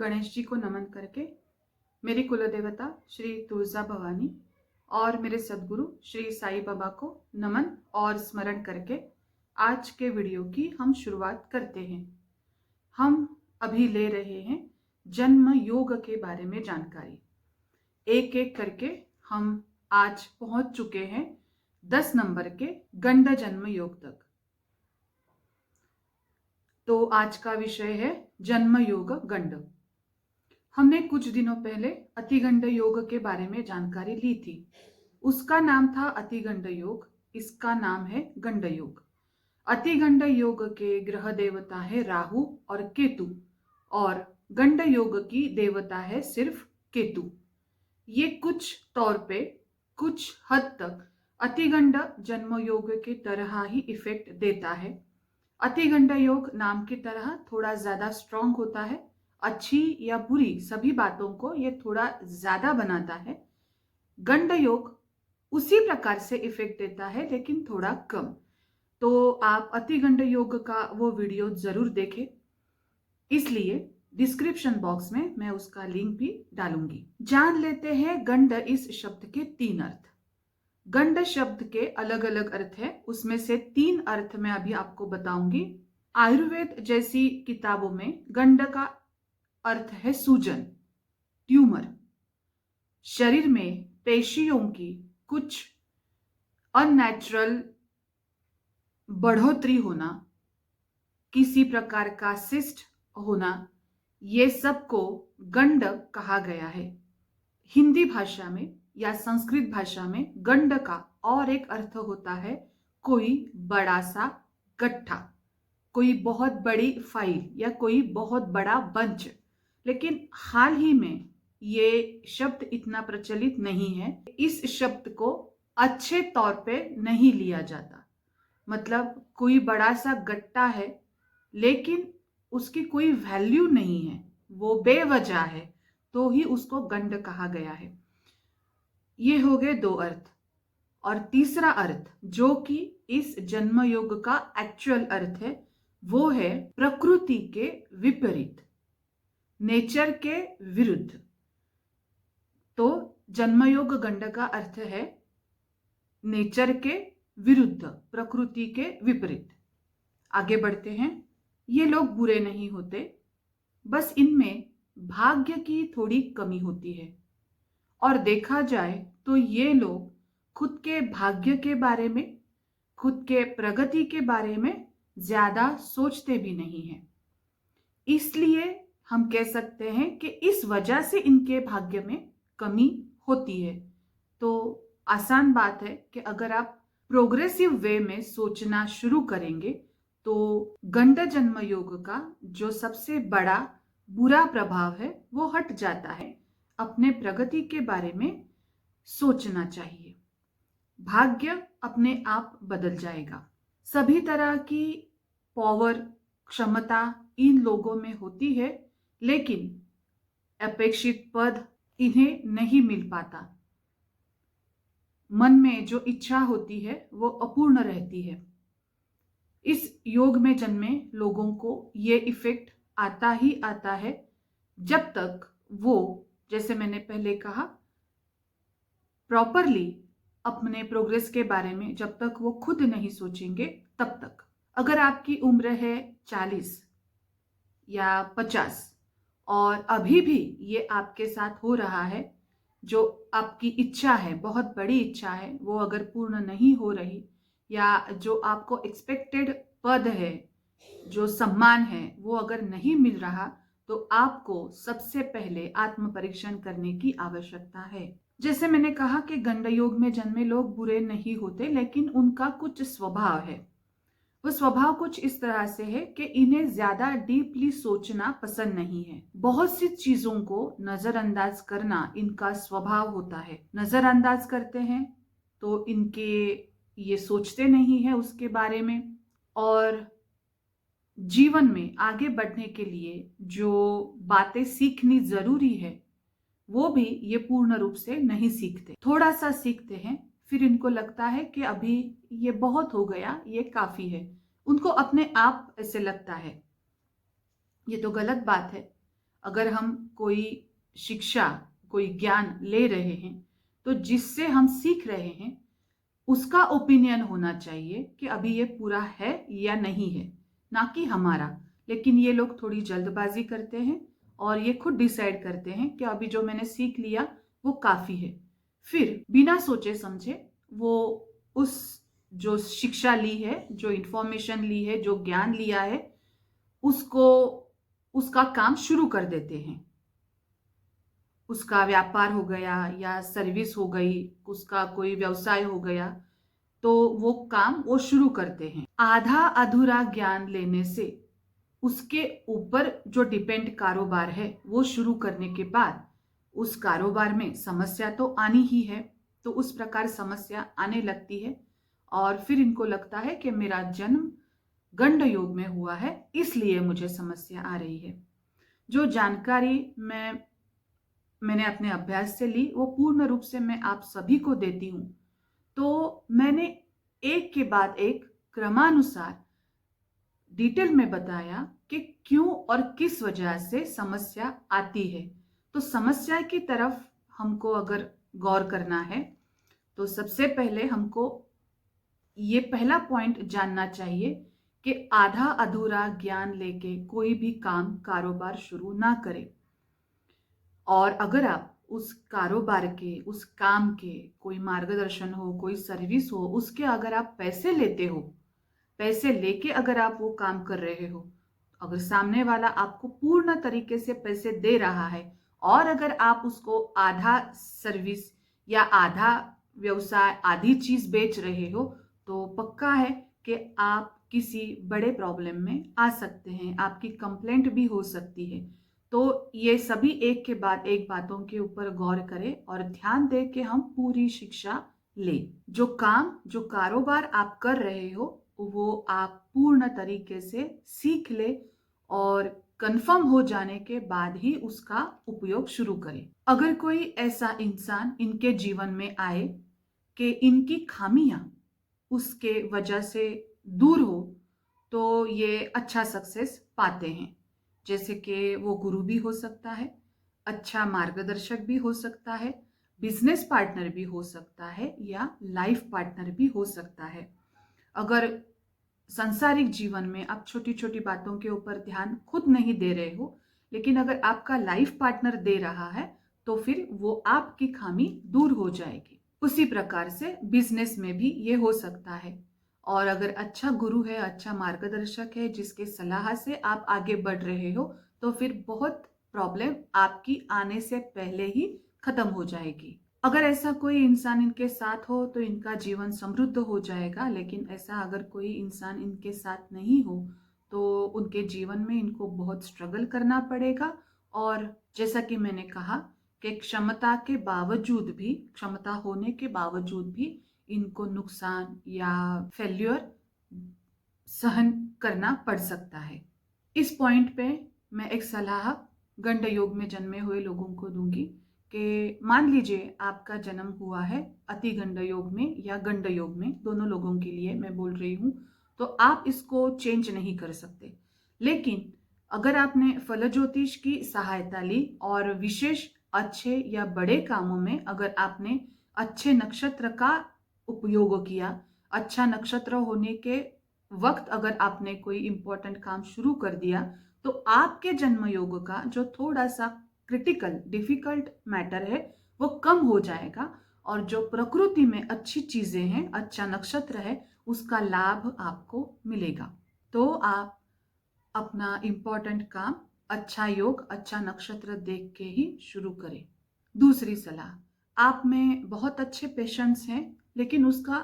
गणेश जी को नमन करके मेरी कुलदेवता श्री तुलजा भवानी और मेरे सदगुरु श्री साईं बाबा को नमन और स्मरण करके आज के वीडियो की हम शुरुआत करते हैं। हम अभी ले रहे हैं जन्म योग के बारे में जानकारी। एक एक करके हम आज पहुंच चुके हैं 10 नंबर के गंड जन्म योग तक। तो आज का विषय है जन्म योग गंड। हमने कुछ दिनों पहले अतिगंड योग के बारे में जानकारी ली थी। उसका नाम था अतिगंड योग, इसका नाम है गंड योग। अतिगंड योग के ग्रह देवता है राहु और केतु और गंड योग की देवता है सिर्फ केतु। ये कुछ तौर पे कुछ हद तक अतिगंड जन्म योग की तरह ही इफेक्ट देता है। अतिगंड योग नाम की तरह थोड़ा ज्यादा स्ट्रांग होता है। अच्छी या बुरी सभी बातों को ये थोड़ा ज्यादा बनाता है। गंड योग उसी प्रकार से इफेक्ट देता है लेकिन थोड़ा कम। तो आप अतिगंड योग का वो वीडियो जरूर देखें, इसलिए डिस्क्रिप्शन बॉक्स में मैं उसका लिंक भी डालूंगी। जान लेते हैं गंड इस शब्द के 3 अर्थ। गंड शब्द के अलग अलग अर्थ है, उसमें से 3 अर्थ मैं अभी आपको बताऊंगी। आयुर्वेद जैसी किताबों में गंड का अर्थ है सूजन, ट्यूमर, शरीर में पेशियों की कुछ अननेचुरल बढ़ोतरी होना, किसी प्रकार का सिस्ट होना, ये सबको गंड कहा गया है। हिंदी भाषा में या संस्कृत भाषा में गंड का और एक अर्थ होता है कोई बड़ा सा गट्ठा, कोई बहुत बड़ी फाइल या कोई बहुत बड़ा बंच। लेकिन हाल ही में ये शब्द इतना प्रचलित नहीं है। इस शब्द को अच्छे तौर पे नहीं लिया जाता। मतलब कोई बड़ा सा गट्टा है लेकिन उसकी कोई वैल्यू नहीं है, वो बेवजह है, तो ही उसको गंड कहा गया है। ये हो गए 2 अर्थ। और तीसरा अर्थ जो कि इस जन्म योग का एक्चुअल अर्थ है वो है प्रकृति के विपरीत, नेचर के विरुद्ध। तो जन्म योग गंड का अर्थ है नेचर के विरुद्ध, प्रकृति के विपरीत। आगे बढ़ते हैं। ये लोग बुरे नहीं होते, बस इनमें भाग्य की थोड़ी कमी होती है। और देखा जाए तो ये लोग खुद के भाग्य के बारे में, खुद के प्रगति के बारे में ज्यादा सोचते भी नहीं हैं। इसलिए हम कह सकते हैं कि इस वजह से इनके भाग्य में कमी होती है। तो आसान बात है कि अगर आप प्रोग्रेसिव वे में सोचना शुरू करेंगे तो गंड जन्म योग का जो सबसे बड़ा बुरा प्रभाव है वो हट जाता है। अपने प्रगति के बारे में सोचना चाहिए, भाग्य अपने आप बदल जाएगा। सभी तरह की पावर, क्षमता इन लोगों में होती है लेकिन अपेक्षित पद इन्हें नहीं मिल पाता। मन में जो इच्छा होती है वो अपूर्ण रहती है। इस योग में जन्मे लोगों को ये इफेक्ट आता ही आता है जब तक वो, जैसे मैंने पहले कहा, प्रॉपरली अपने प्रोग्रेस के बारे में जब तक वो खुद नहीं सोचेंगे तब तक। अगर आपकी उम्र है 40 या 50 और अभी भी ये आपके साथ हो रहा है, जो आपकी इच्छा है, बहुत बड़ी इच्छा है, वो अगर पूर्ण नहीं हो रही, या जो आपको एक्सपेक्टेड पद है, जो सम्मान है, वो अगर नहीं मिल रहा, तो आपको सबसे पहले आत्म परीक्षण करने की आवश्यकता है। जैसे मैंने कहा कि गंड योग में जन्मे लोग बुरे नहीं होते लेकिन उनका कुछ स्वभाव है। वो स्वभाव कुछ इस तरह से है कि इन्हें ज्यादा डीपली सोचना पसंद नहीं है। बहुत सी चीजों को नजरअंदाज करना इनका स्वभाव होता है। नजरअंदाज करते हैं तो इनके ये सोचते नहीं है उसके बारे में, और जीवन में आगे बढ़ने के लिए जो बातें सीखनी जरूरी है वो भी ये पूर्ण रूप से नहीं सीखते। थोड़ा सा सीखते हैं, फिर इनको लगता है कि अभी ये बहुत हो गया, ये काफी है। उनको अपने आप ऐसे लगता है। ये तो गलत बात है। अगर हम कोई शिक्षा, कोई ज्ञान ले रहे हैं, तो जिससे हम सीख रहे हैं उसका ओपिनियन होना चाहिए कि अभी ये पूरा है या नहीं है, ना कि हमारा। लेकिन ये लोग थोड़ी जल्दबाजी करते हैं और ये खुद डिसाइड करते हैं कि अभी जो मैंने सीख लिया वो काफी है। फिर बिना सोचे समझे वो उस जो शिक्षा ली है, जो इंफॉर्मेशन ली है, जो ज्ञान लिया है, उसको उसका काम शुरू कर देते हैं। उसका व्यापार हो गया या सर्विस हो गई, उसका कोई व्यवसाय हो गया, तो वो काम वो शुरू करते हैं। आधा अधूरा ज्ञान लेने से उसके ऊपर जो डिपेंड कारोबार है वो शुरू करने के बाद उस कारोबार में समस्या तो आनी ही है। तो उस प्रकार समस्या आने लगती है और फिर इनको लगता है कि मेरा जन्म गंड योग में हुआ है, इसलिए मुझे समस्या आ रही है। जो जानकारी मैंने अपने अभ्यास से ली वो पूर्ण रूप से मैं आप सभी को देती हूँ। तो मैंने एक के बाद एक क्रमानुसार डिटेल में बताया कि क्यों और किस वजह से समस्या आती है। तो समस्या की तरफ हमको अगर गौर करना है तो सबसे पहले हमको ये पहला पॉइंट जानना चाहिए कि आधा अधूरा ज्ञान लेके कोई भी काम कारोबार शुरू ना करें। और अगर आप उस कारोबार के, उस काम के, कोई मार्गदर्शन हो, कोई सर्विस हो, उसके अगर आप पैसे लेते हो, पैसे लेके अगर आप वो काम कर रहे हो, अगर सामने वाला आपको पूर्ण तरीके से पैसे दे रहा है और अगर आप उसको आधा सर्विस या आधा व्यवसाय, आधी चीज बेच रहे हो, तो पक्का है कि आप किसी बड़े प्रॉब्लम में आ सकते हैं, आपकी कंप्लेंट भी हो सकती है। तो ये सभी एक के बाद एक बातों के ऊपर गौर करें और ध्यान दें कि हम पूरी शिक्षा ले। जो काम, जो कारोबार आप कर रहे हो वो आप पूर्ण तरीके से सीख ले और कंफर्म हो जाने के बाद ही उसका उपयोग शुरू करें। अगर कोई ऐसा इंसान इनके जीवन में आए कि इनकी खामियां उसके वजह से दूर हो, तो ये अच्छा सक्सेस पाते हैं। जैसे कि वो गुरु भी हो सकता है, अच्छा मार्गदर्शक भी हो सकता है, बिजनेस पार्टनर भी हो सकता है या लाइफ पार्टनर भी हो सकता है। अगर सांसारिक जीवन में आप छोटी छोटी बातों के ऊपर ध्यान खुद नहीं दे रहे हो, लेकिन अगर आपका लाइफ पार्टनर दे रहा है, तो फिर वो आपकी खामी दूर हो जाएगी। उसी प्रकार से बिजनेस में भी ये हो सकता है। और अगर अच्छा गुरु है, अच्छा मार्गदर्शक है, जिसके सलाह से आप आगे बढ़ रहे हो, तो फिर बहुत प्रॉब्लम आपकी आने से पहले ही खत्म हो जाएगी। अगर ऐसा कोई इंसान इनके साथ हो तो इनका जीवन समृद्ध हो जाएगा, लेकिन ऐसा अगर कोई इंसान इनके साथ नहीं हो तो उनके जीवन में इनको बहुत स्ट्रगल करना पड़ेगा। और जैसा कि मैंने कहा कि क्षमता के बावजूद भी, क्षमता होने के बावजूद भी इनको नुकसान या फेल्यूर सहन करना पड़ सकता है। इस पॉइंट पे मैं एक सलाह गंड योग में जन्मे हुए लोगों को दूंगी कि मान लीजिए आपका जन्म हुआ है अति गंड योग में या गंड योग में, दोनों लोगों के लिए मैं बोल रही हूँ, तो आप इसको चेंज नहीं कर सकते। लेकिन अगर आपने फल ज्योतिष की सहायता ली और विशेष अच्छे या बड़े कामों में अगर आपने अच्छे नक्षत्र का उपयोग किया, अच्छा नक्षत्र होने के वक्त अगर आपने कोई इंपॉर्टेंट काम शुरू कर दिया, तो आपके जन्म योग का जो थोड़ा सा क्रिटिकल डिफिकल्ट मैटर है वो कम हो जाएगा और जो प्रकृति में अच्छी चीजें हैं, अच्छा नक्षत्र है, उसका लाभ आपको मिलेगा। तो आप अपना इंपॉर्टेंट काम अच्छा योग, अच्छा नक्षत्र देख के ही शुरू करें। दूसरी सलाह, आप में बहुत अच्छे पेशेंस हैं लेकिन उसका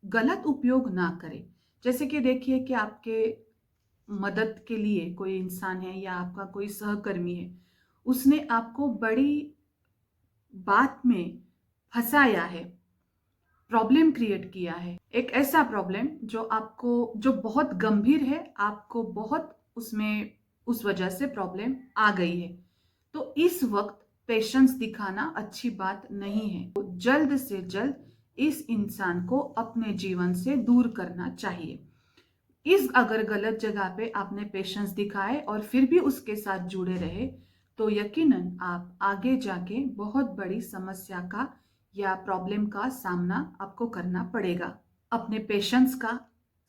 गलत उपयोग ना करें। जैसे कि देखिए कि आपके मदद के लिए कोई इंसान है या आपका कोई सहकर्मी है, उसने आपको बड़ी बात में फंसाया है, प्रॉब्लम क्रिएट किया है, एक ऐसा प्रॉब्लम जो आपको, जो बहुत गंभीर है, आपको बहुत उसमें उस वजह से प्रॉब्लम आ गई है। तो इस वक्त पेशेंस दिखाना अच्छी बात नहीं है। तो जल्द से जल्द इस इंसान को अपने जीवन से दूर करना चाहिए। इस अगर गलत जगह पे आपने पेशेंस दिखाए और फिर भी उसके साथ जुड़े रहे तो यकीनन आप आगे जाके बहुत बड़ी समस्या का या प्रॉब्लम का सामना आपको करना पड़ेगा। अपने पेशेंस का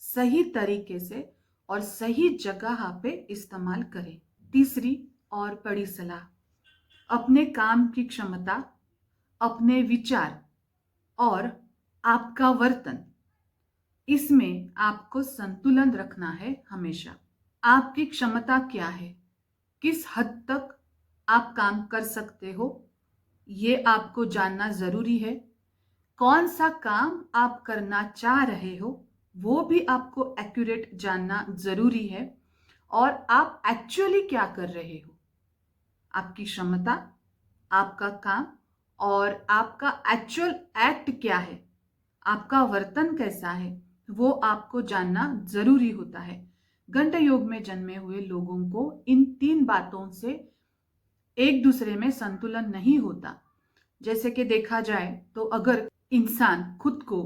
सही तरीके से और सही जगह पे इस्तेमाल करें। तीसरी और बड़ी सलाह, अपने काम की क्षमता, अपने विचार और आपका वर्तन, इसमें आपको संतुलन रखना है हमेशा। आपकी क्षमता क्या है, किस हद तक आप काम कर सकते हो, ये आपको जानना जरूरी है। कौन सा काम आप करना चाह रहे हो वो भी आपको एक्यूरेट जानना जरूरी है। और आप एक्चुअली क्या कर रहे हो, आपकी क्षमता, आपका काम और आपका एक्चुअल एक्ट क्या है, आपका वर्तन कैसा है, वो आपको जानना जरूरी होता है। गंड योग में जन्मे हुए लोगों को इन 3 बातों से एक दूसरे में संतुलन नहीं होता। जैसे कि देखा जाए तो अगर इंसान खुद को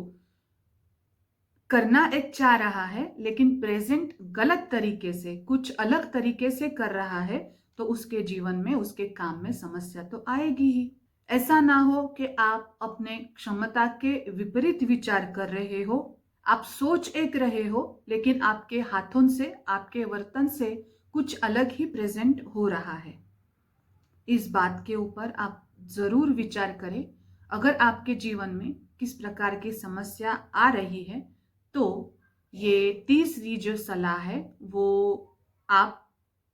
करना एक चाह रहा है लेकिन प्रेजेंट गलत तरीके से कुछ अलग तरीके से कर रहा है तो उसके जीवन में उसके काम में समस्या तो आएगी ही। ऐसा ना हो कि आप अपने क्षमता के विपरीत विचार कर रहे हो, आप सोच एक रहे हो लेकिन आपके हाथों से, आपके वर्तन से कुछ अलग ही प्रेजेंट हो रहा है। इस बात के ऊपर आप जरूर विचार करें। अगर आपके जीवन में किस प्रकार की समस्या आ रही है तो ये तीसरी जो सलाह है वो आप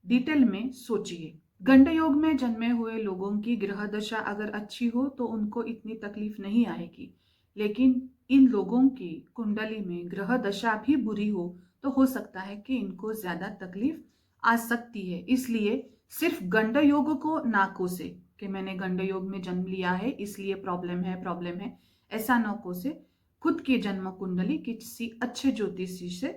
डिटेल में सोचिए। गंड योग में जन्मे हुए लोगों की ग्रह दशा अगर अच्छी हो तो उनको इतनी तकलीफ नहीं आएगी, लेकिन इन लोगों की कुंडली में ग्रह दशा भी बुरी हो तो सकता है कि इनको ज्यादा तकलीफ आ सकती है। इसलिए सिर्फ गंड योग को ना कोसे कि मैंने गंड योग में जन्म लिया है इसलिए प्रॉब्लम है, ऐसा ना कोसे। खुद की जन्म कुंडली किसी अच्छे ज्योतिषी से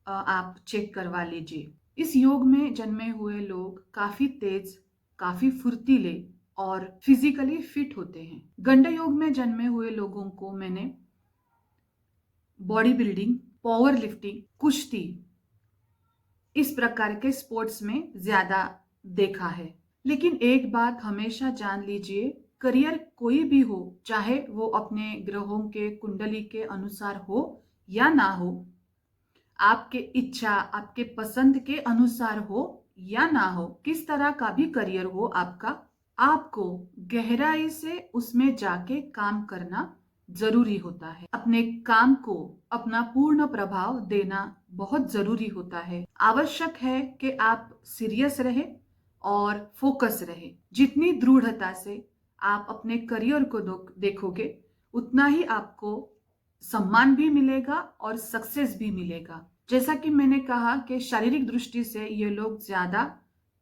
आप चेक करवा लीजिए। इस योग में जन्मे हुए लोग काफी तेज, काफी फुर्तीले और फिजिकली फिट होते हैं। गंड योग में जन्मे हुए लोगों को मैंने बॉडी बिल्डिंग, पावर लिफ्टिंग, कुश्ती, इस प्रकार के स्पोर्ट्स में ज्यादा देखा है। लेकिन एक बात हमेशा जान लीजिए, करियर कोई भी हो, चाहे वो अपने ग्रहों के कुंडली के अनुसार हो या ना हो, आपके इच्छा, आपके पसंद के अनुसार हो या ना हो, किस तरह का भी करियर हो आपका, आपको गहराई से उसमें जाके काम करना जरूरी होता है। अपने काम को अपना पूर्ण प्रभाव देना बहुत जरूरी होता है। आवश्यक है कि आप सीरियस रहे और फोकस रहे। जितनी दृढ़ता से आप अपने करियर को देखोगे उतना ही आपको सम्मान भी मिलेगा और सक्सेस भी मिलेगा। जैसा कि मैंने कहा कि शारीरिक दृष्टि से ये लोग ज्यादा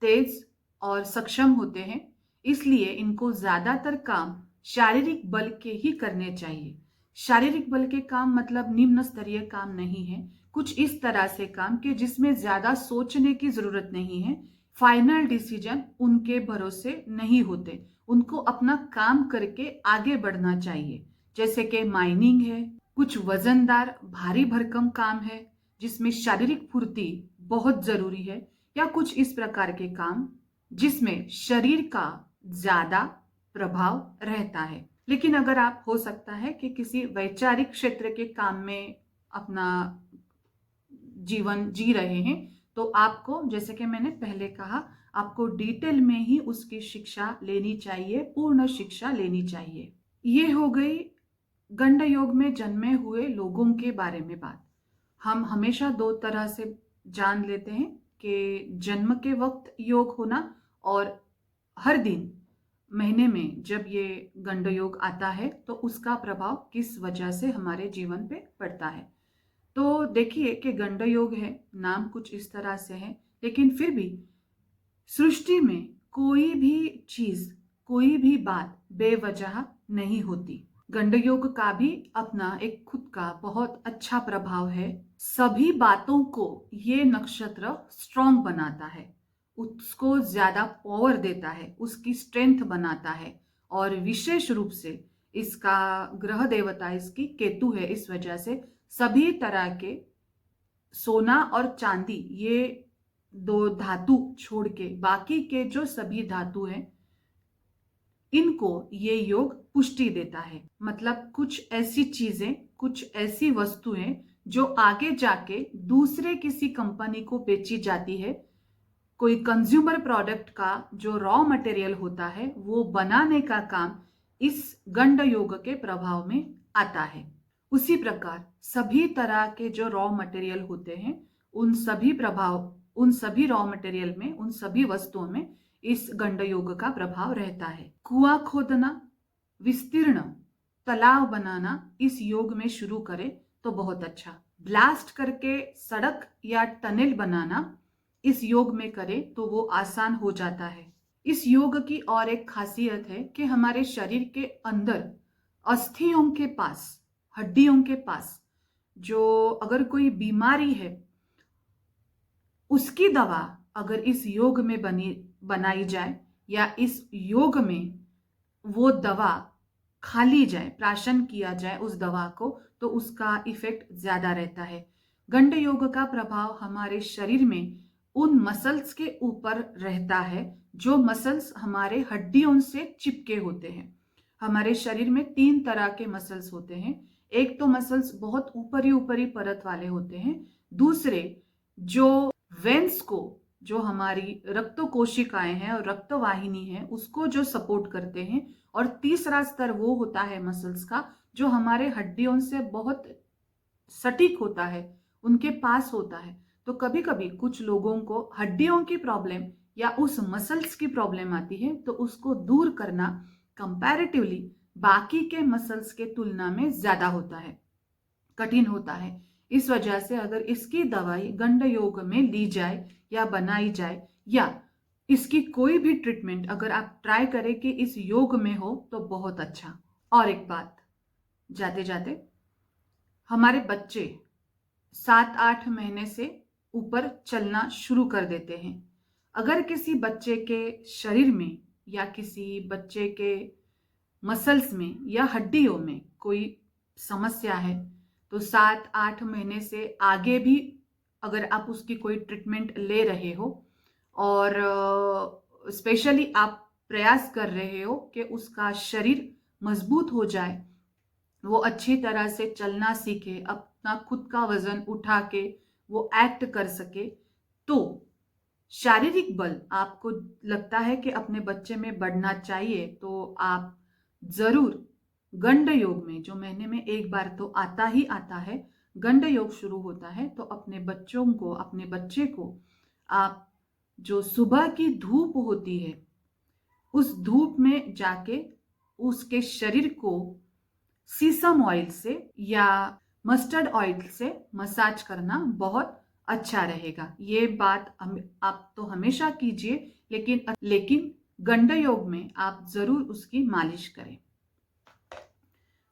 तेज और सक्षम होते हैं, इसलिए इनको ज्यादातर काम शारीरिक बल के ही करने चाहिए। शारीरिक बल के काम मतलब निम्न स्तरीय काम नहीं है, कुछ इस तरह से काम के जिसमें ज्यादा सोचने की जरूरत नहीं है, फाइनल डिसीजन उनके भरोसे नहीं होते, उनको अपना काम करके आगे बढ़ना चाहिए। जैसे कि माइनिंग है, कुछ वजनदार भारी भरकम काम है जिसमें शारीरिक फुर्ती बहुत जरूरी है, या कुछ इस प्रकार के काम जिसमें शरीर का ज्यादा प्रभाव रहता है। लेकिन अगर आप हो सकता है कि किसी वैचारिक क्षेत्र के काम में अपना जीवन जी रहे हैं तो आपको, जैसे कि मैंने पहले कहा, आपको डिटेल में ही उसकी शिक्षा लेनी चाहिए, पूर्ण शिक्षा लेनी चाहिए। ये हो गई गंड योग में जन्मे हुए लोगों के बारे में बात। हम हमेशा 2 तरह से जान लेते हैं कि जन्म के वक्त योग होना और हर दिन महीने में जब ये गंड योग आता है तो उसका प्रभाव किस वजह से हमारे जीवन पे पड़ता है। तो देखिए कि गंड योग है, नाम कुछ इस तरह से है, लेकिन फिर भी सृष्टि में कोई भी चीज, कोई भी बात बेवजह नहीं होती। गंड योग का भी अपना एक खुद का बहुत अच्छा प्रभाव है। सभी बातों को ये नक्षत्र स्ट्रॉन्ग बनाता है, उसको ज्यादा पावर देता है, उसकी स्ट्रेंथ बनाता है। और विशेष रूप से इसका ग्रह देवता इसकी केतु है, इस वजह से सभी तरह के सोना और चांदी ये दो धातु छोड़ के बाकी के जो सभी धातु हैं इनको ये योग पुष्टि देता है। मतलब कुछ ऐसी चीजें, कुछ ऐसी वस्तुएं जो आगे जाके दूसरे किसी कंपनी को बेची जाती है, कोई कंज्यूमर प्रोडक्ट का जो रॉ मटेरियल होता है वो बनाने का काम इस गंड योग के प्रभाव में आता है। उसी प्रकार सभी तरह के जो रॉ मटेरियल होते हैं उन सभी रॉ मटेरियल में, उन सभी वस्तुओं में इस गंड योग का प्रभाव रहता है। कुआं खोदना, विस्तीर्ण तालाब बनाना इस योग में शुरू करें तो बहुत अच्छा। ब्लास्ट करके सड़क या टनल बनाना इस योग में करें तो वो आसान हो जाता है। इस योग की और एक खासियत है कि हमारे शरीर के अंदर अस्थियों के पास, हड्डियों के पास जो अगर कोई बीमारी है उसकी दवा अगर इस योग में बनाई जाए या इस योग में वो दवा खा ली जाए, प्राशन किया जाए उस दवा को, तो उसका इफेक्ट ज्यादा रहता है। गंड योग का प्रभाव हमारे शरीर में उन मसल्स के ऊपर रहता है जो मसल्स हमारे हड्डियों से चिपके होते हैं। हमारे शरीर में 3 तरह के मसल्स होते हैं। एक तो मसल्स बहुत ऊपरी ऊपरी परत वाले होते हैं, दूसरे जो वेन्स को, जो हमारी रक्त कोशिकाएं हैं और रक्त वाहिनी है उसको जो सपोर्ट करते हैं, और तीसरा स्तर वो होता है मसल्स का जो हमारे हड्डियों से बहुत सटीक होता है, उनके पास होता है। तो कभी कभी कुछ लोगों को हड्डियों की प्रॉब्लम या उस मसल्स की प्रॉब्लम आती है तो उसको दूर करना कंपैरेटिवली बाकी के मसल्स के तुलना में ज्यादा होता है, कठिन होता है। इस वजह से अगर इसकी दवाई गंड योग में ली जाए या बनाई जाए या इसकी कोई भी ट्रीटमेंट अगर आप ट्राई करें कि इस योग में हो तो बहुत अच्छा। और एक बात जाते जाते, हमारे बच्चे 7-8 महीने से ऊपर चलना शुरू कर देते हैं। अगर किसी बच्चे के शरीर में या किसी बच्चे के मसल्स में या हड्डियों में कोई समस्या है तो 7-8 महीने से आगे भी अगर आप उसकी कोई ट्रीटमेंट ले रहे हो और स्पेशली आप प्रयास कर रहे हो कि उसका शरीर मजबूत हो जाए, वो अच्छी तरह से चलना सीखे, अपना खुद का वजन उठा के वो एक्ट कर सके, तो शारीरिक बल आपको लगता है कि अपने बच्चे में बढ़ना चाहिए तो आप जरूर गंड योग में, जो महीने में एक बार तो आता ही आता है, गंड योग शुरू होता है तो अपने बच्चों को, अपने बच्चे को आप जो सुबह की धूप होती है उस धूप में जाके उसके शरीर को सीसम ऑयल से या मस्टर्ड ऑयल से मसाज करना बहुत अच्छा रहेगा। ये बात आप तो हमेशा कीजिए, लेकिन गंड योग में आप जरूर उसकी मालिश करें।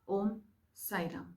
ओम साई राम।